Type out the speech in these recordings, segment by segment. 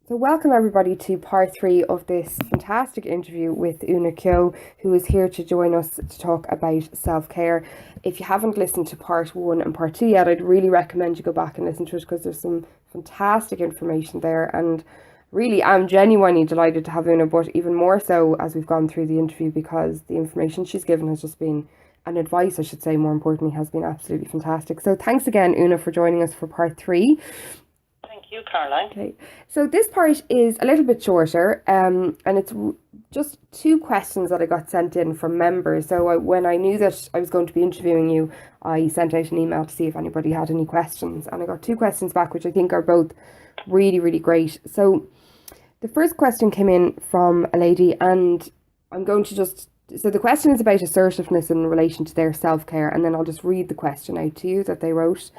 So welcome everybody to part 3 of this fantastic interview with Una Kehoe, who is here to join us to talk about self-care. If you haven't listened to part 1 and part 2 yet, I'd really recommend you go back and listen to it because there's some fantastic information there, and really I'm genuinely delighted to have Una, but even more so as we've gone through the interview because the information she's given has just been, and advice I should say more importantly, has been absolutely fantastic. So thanks again, Una, for joining us for part 3. Thank you, Caroline. Okay, so this part is a little bit shorter, and it's just 2 questions that I got sent in from members. So when I knew that I was going to be interviewing you, I sent out an email to see if anybody had any questions, and I got 2 questions back, which I think are both really, really great. So the first question came in from a lady, and I'm going to just... So the question is about assertiveness in relation to their self-care, and then I'll just read the question out to you that they wrote.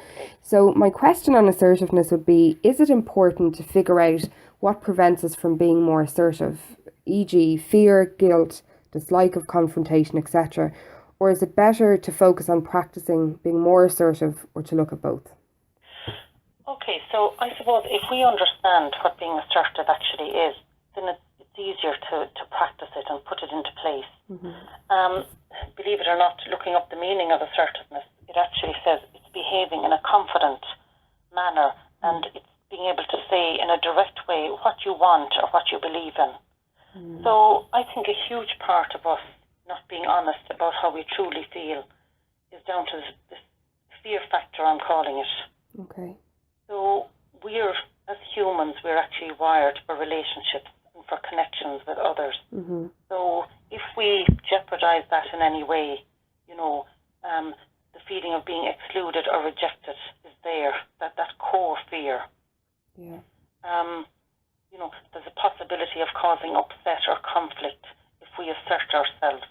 So my question on assertiveness would be, is it important to figure out what prevents us from being more assertive, e.g. fear, guilt, dislike of confrontation, etc.? Or is it better to focus on practicing being more assertive, or to look at both? Okay, so I suppose if we understand what being assertive actually is, then it's easier to practice it and put it into place. Believe it or not, looking up the meaning of assertiveness, it actually says it's behaving in a confident manner, and it's being able to say in a direct way what you want or what you believe in. So I think a huge part of us not being honest about how we truly feel is down to this fear factor, I'm calling it. Okay. So as humans, we're actually wired for relationships, for connections with others. So if we jeopardize that in any way, the feeling of being excluded or rejected is there, that core fear. Yeah. There's a possibility of causing upset or conflict if we assert ourselves.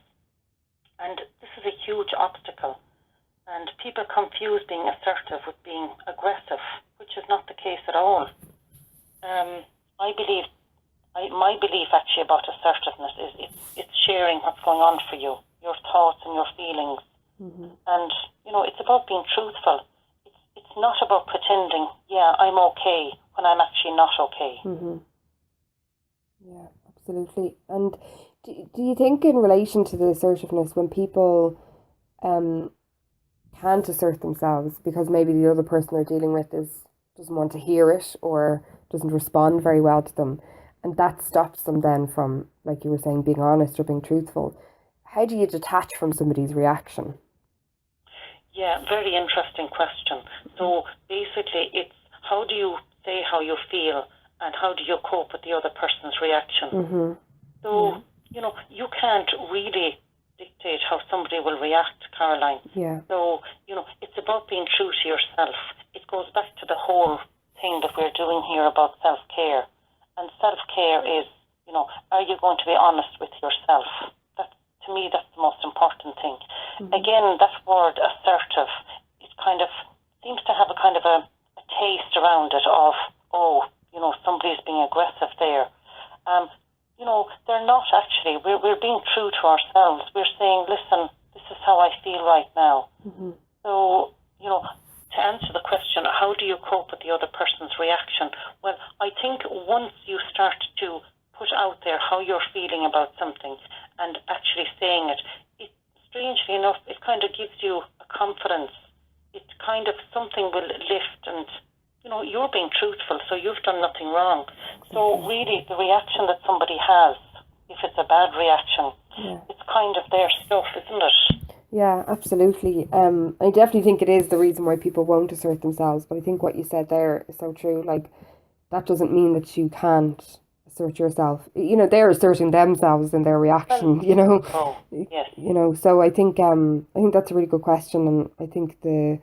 And this is a huge obstacle. And people confuse being assertive with being aggressive, which is not the case at all. My belief actually about assertiveness is it's sharing what's going on for you, your thoughts and your feelings. And, it's about being truthful. It's not about pretending, I'm okay, when I'm actually not okay. Yeah, absolutely. And do you think in relation to the assertiveness, when people can't assert themselves because maybe the other person they're dealing with doesn't want to hear it or doesn't respond very well to them, and that stops them then from, like you were saying, being honest or being truthful, how do you detach from somebody's reaction? Yeah, very interesting question. So basically it's how do you say how you feel and how do you cope with the other person's reaction? So, you can't really dictate how somebody will react, Caroline. Yeah. So, it's about being true to yourself. It goes back to the whole thing that we're doing here about self-care. And self-care is, are you going to be honest with yourself? To me, that's the most important thing. Again, that word assertive, it kind of seems to have a kind of a taste around it of, somebody's being aggressive there. They're not actually. We're being true to ourselves. We're saying, listen, this is how I feel right now. So, to answer the question, how do you cope with the other person's reaction? Well, I think once you start to put out there how you're feeling about something and actually saying it, strangely enough, it kind of gives you a confidence. It kind of, something will lift and, you're being truthful, so you've done nothing wrong. So really, the reaction that somebody has, if it's a bad reaction, it's kind of their stuff, isn't it? Yeah, absolutely. I definitely think it is the reason why people won't assert themselves, but I think what you said there is so true. Like, that doesn't mean that you can't assert yourself. They're asserting themselves in their reaction, Oh, yes. So I think that's a really good question, and I think the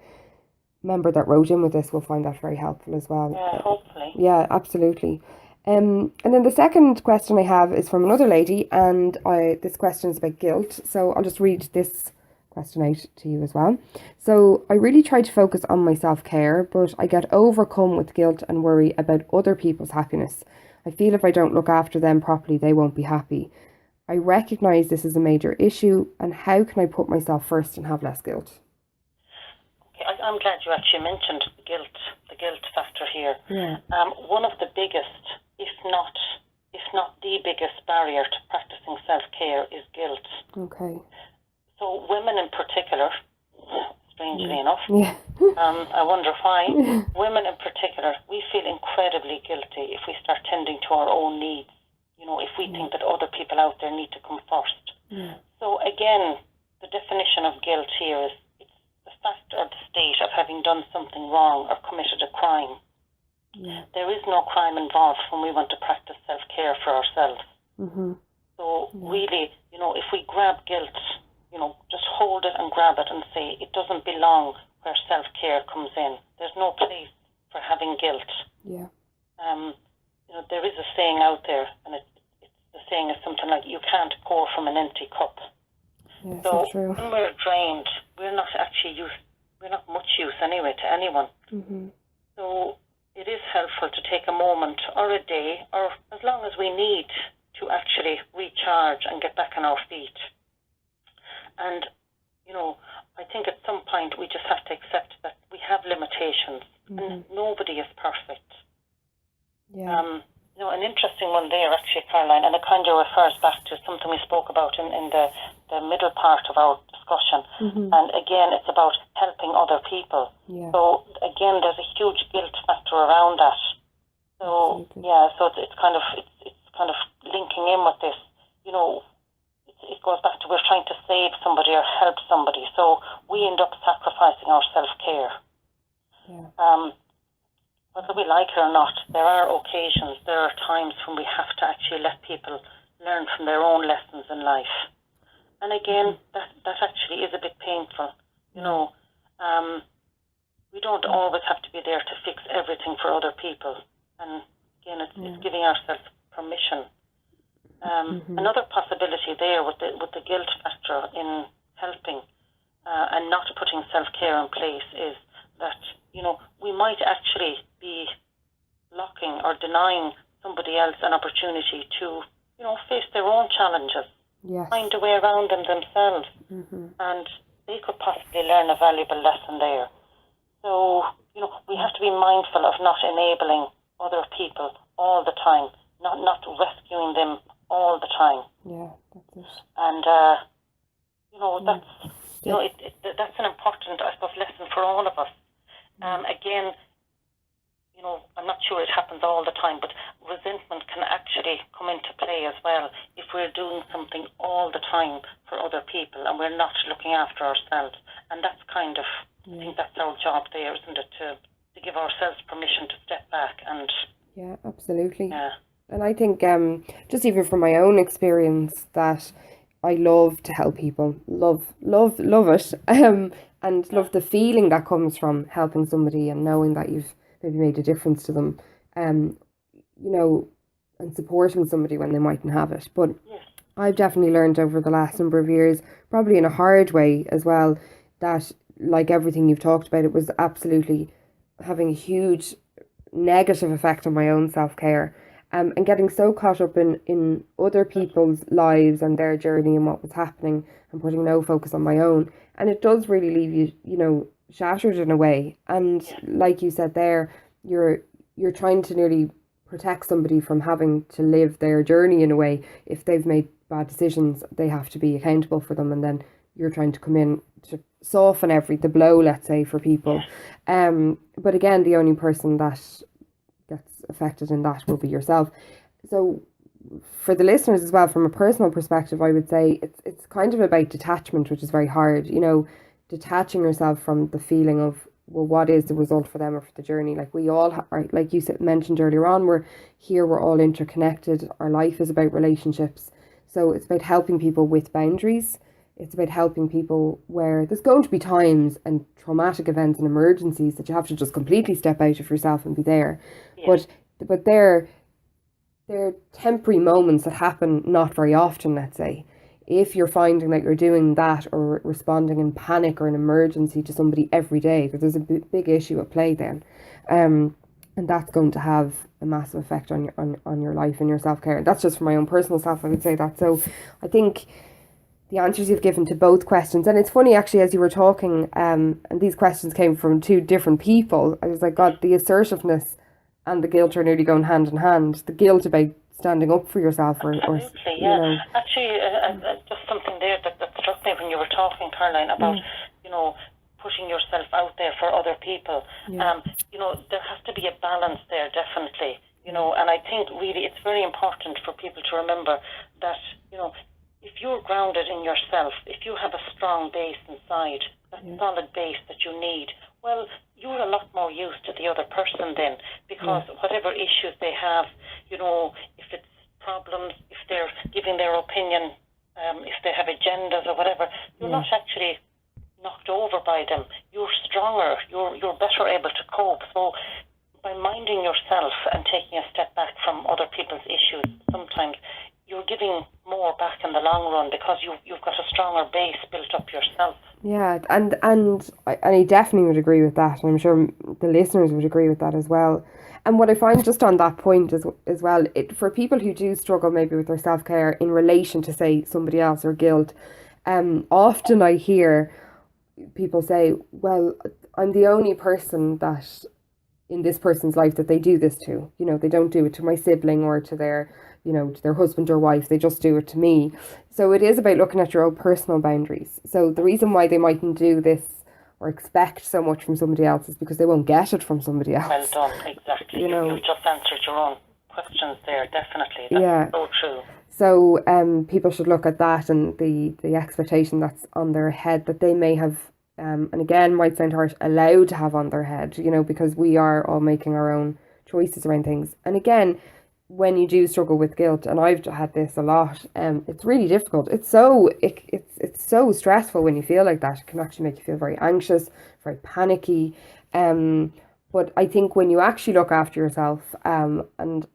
member that wrote in with this will find that very helpful as well. Yeah, hopefully. Yeah, absolutely. And then the second question I have is from another lady, and this question is about guilt. So I'll just read this question out to you as well. So I really try to focus on my self-care, but I get overcome with guilt and worry about other people's happiness. I feel if I don't look after them properly, they won't be happy. I recognise this is a major issue, and how can I put myself first and have less guilt? Okay, I'm glad you actually mentioned the guilt factor here. Yeah. One of the biggest, if if not the biggest barrier to practicing self-care is guilt. Okay. So women in particular, strangely enough, I wonder why, women in particular, we feel incredibly guilty if we start tending to our own needs. If we think that other people out there need to come first. So again, the definition of guilt here is it's the fact or the state of having done something wrong or committed a crime. There is no crime involved when we want to practice self-care for ourselves. So really, if we grab guilt, just hold it and grab it and say it doesn't belong where self-care comes in. There's no place for having guilt. There is a saying out there, and the saying is something like, you can't pour from an empty cup. So true. When we're drained, we're not much use anyway to anyone. So it is helpful to take a moment or a day or as long as we need to actually recharge and get back on our feet. And, I think at some point we just have to accept that we have limitations and nobody is perfect. An interesting one there actually, Caroline, and it kind of refers back to something we spoke about in the middle part of our discussion. And again, it's about helping other people. So again, there's a huge guilt factor around that. So it's kind of linking in with this. It goes back to we're trying to save somebody or help somebody, so we end up sacrificing our self-care. Whether we like it or not, there are occasions, there are times when we have to actually let people learn from their own lessons in life. And again, that actually is a bit painful. We don't always have to be there to fix everything for other people. And again, it's giving ourselves permission. Another possibility there with the guilt factor in helping and not putting self-care in place is that, we might actually be blocking or denying somebody else an opportunity to, face their own challenges, find a way around them themselves, and they could possibly learn a valuable lesson there. So, we have to be mindful of not enabling other people all the time, not rescuing them all the time. That's it. And, that's an important, I suppose, lesson for all of us. Again, I'm not sure it happens all the time, but resentment can actually come into play as well if we're doing something all the time for other people and we're not looking after ourselves. And that's kind of, I think that's our job there, isn't it, to give ourselves permission to step back and... Yeah, absolutely. And I think, just even from my own experience, that I love to help people, love it, and love the feeling that comes from helping somebody and knowing that you've maybe made a difference to them, and supporting somebody when they mightn't have it. But I've definitely learned over the last number of years, probably in a hard way as well, that like everything you've talked about, it was absolutely having a huge negative effect on my own self-care. And getting so caught up in other people's lives and their journey and what was happening and putting no focus on my own. And it does really leave you, shattered in a way. And like you said there, you're trying to nearly protect somebody from having to live their journey in a way. If they've made bad decisions, they have to be accountable for them. And then you're trying to come in to soften the blow, let's say, for people. But again, the only person that gets affected in that will be yourself. So for the listeners as well, from a personal perspective, I would say it's kind of about detachment, which is very hard, detaching yourself from the feeling of, well, what is the result for them or for the journey? Like we all are, like you mentioned earlier on, we're all interconnected. Our life is about relationships. So it's about helping people with boundaries. It's about helping people where there's going to be times and traumatic events and emergencies that you have to just completely step out of yourself and be there. But they're temporary moments that happen not very often, let's say. If you're finding that you're doing that or responding in panic or an emergency to somebody every day, that there's a big issue at play then. And that's going to have a massive effect on your life and your self-care. And that's just for my own personal self, I would say that. So I think the answers you've given to both questions, and it's funny actually as you were talking, and these questions came from two different people, I was like, God, the assertiveness and the guilt are nearly going hand in hand. The guilt about standing up for yourself, or Absolutely, you yeah. know, Actually, just something there that struck me when you were talking, Caroline, about, putting yourself out there for other people. Yeah. There has to be a balance there, definitely. And I think really it's very important for people to remember that, if you're grounded in yourself, if you have a strong base inside, that solid base that you need, well, you're a lot more use to the other person then, because whatever issues they have, if it's problems, if they're giving their opinion, if they have agendas or whatever, you're not actually knocked over by them. You're stronger. You're better able to cope. So by minding yourself and taking a step back from other people's issues, sometimes you're giving more back in the long run, because you've got a stronger base built up yourself. Yeah, and I definitely would agree with that, and I'm sure the listeners would agree with that as well. And what I find just on that point as well, for people who do struggle maybe with their self-care in relation to, say, somebody else or guilt, often I hear people say, well, I'm the only person that in this person's life that they do this to. They don't do it to my sibling or to their, to their husband or wife. They just do it to me. So it is about looking at your own personal boundaries. So the reason why they mightn't do this or expect so much from somebody else is because they won't get it from somebody else. Well done, exactly. You've just answered your own questions there, definitely. That's so true. So people should look at that and the expectation that's on their head that they may have, and again, might sound harsh, allowed to have on their head, because we are all making our own choices around things. And again, when you do struggle with guilt, and I've had this a lot, it's really difficult. It's so stressful when you feel like that. It can actually make you feel very anxious, very panicky. But I think when you actually look after yourself, and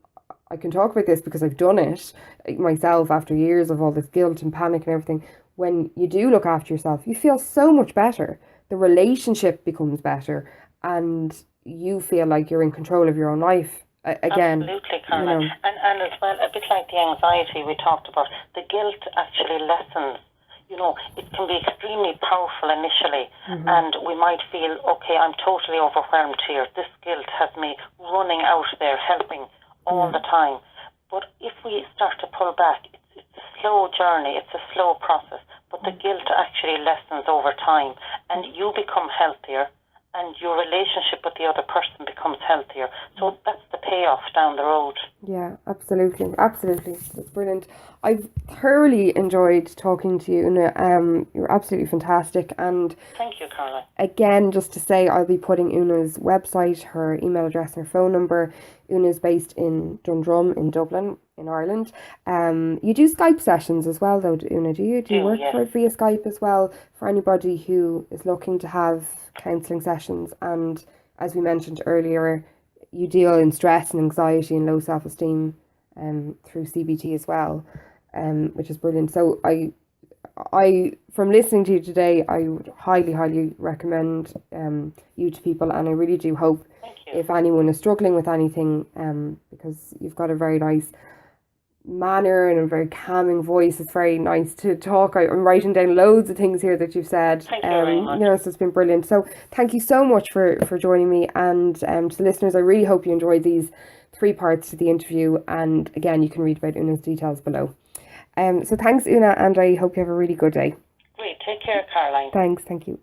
I can talk about this because I've done it myself after years of all this guilt and panic and everything. When you do look after yourself, you feel so much better. The relationship becomes better, and you feel like you're in control of your own life. Again, absolutely, Caroline. And as well, a bit like the anxiety we talked about, the guilt actually lessens. It can be extremely powerful initially, and we might feel, okay, I'm totally overwhelmed here. This guilt has me running out there, helping all the time. But if we start to pull back, it's a slow journey, it's a slow process, but the guilt actually lessens over time, and you become healthier, and your relationship with the other person becomes healthier. So that's the payoff down the road. Yeah, absolutely. That's brilliant. I've thoroughly enjoyed talking to you, Una. You're absolutely fantastic. And thank you, Carla. Again, just to say, I'll be putting Una's website, her email address, and her phone number. Una's based in Dundrum in Dublin, in Ireland. You do Skype sessions as well, though, Una, do you? Do you work via Skype as well for anybody who is looking to have counselling sessions? And as we mentioned earlier, you deal in stress and anxiety and low self-esteem through CBT as well, which is brilliant. So I from listening to you today, I would highly recommend you to people, and I really do hope if anyone is struggling with anything, because you've got a very nice manner and a very calming voice. It's very nice to talk. I'm writing down loads of things here that you've said. Thank you very much. So it's been brilliant. So thank you so much for joining me, and to the listeners, I really hope you enjoyed these 3 parts to the interview, and again, you can read about Una's details below. So thanks, Una, and I hope you have a really good day. Great. Take care, Caroline. Thanks. Thank you.